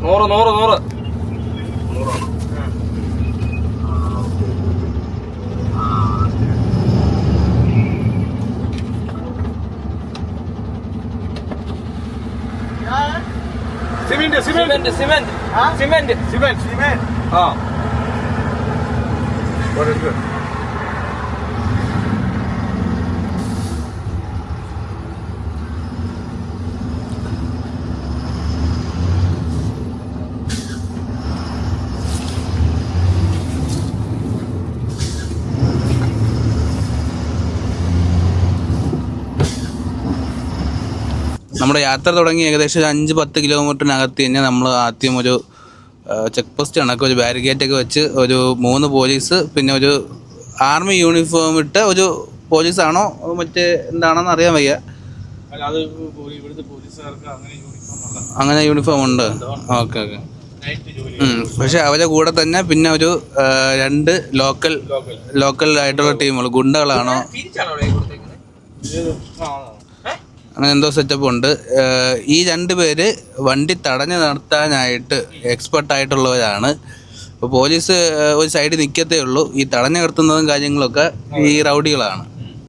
100. Cement. ആ നമ്മുടെ യാത്ര തുടങ്ങി ഏകദേശം ഒരു 5-10 കിലോമീറ്ററിനകത്ത് തന്നെ നമ്മൾ ആദ്യം ഒരു ചെക്ക് പോസ്റ്റ് കണക്ക് ഒരു ബാരിക്കേഡൊക്കെ വെച്ച് ഒരു 3 പോലീസ്, പിന്നെ ഒരു ആർമി യൂണിഫോം ഇട്ട ഒരു പോലീസാണോ മറ്റേ എന്താണെന്ന് അറിയാൻ വയ്യ. അങ്ങനെ യൂണിഫോം ഉണ്ട്. ഓക്കെ. പക്ഷെ അവരെ കൂടെ തന്നെ പിന്നെ ഒരു 2 ലോക്കൽ ആയിട്ടുള്ള ടീമുകൾ, ഗുണ്ടകളാണോ അങ്ങനെ എന്തോ സെറ്റപ്പ് ഉണ്ട്. ഈ 2 പേര് വണ്ടി തടഞ്ഞു നിർത്താനായിട്ട് എക്സ്പെർട്ടായിട്ടുള്ളവരാണ്. അപ്പോൾ പോലീസ് ഒരു സൈഡിൽ നിൽക്കത്തേ ഉള്ളൂ. ഈ തടഞ്ഞു നിർത്തുന്നതും കാര്യങ്ങളൊക്കെ ഈ റൗഡികളാണ്.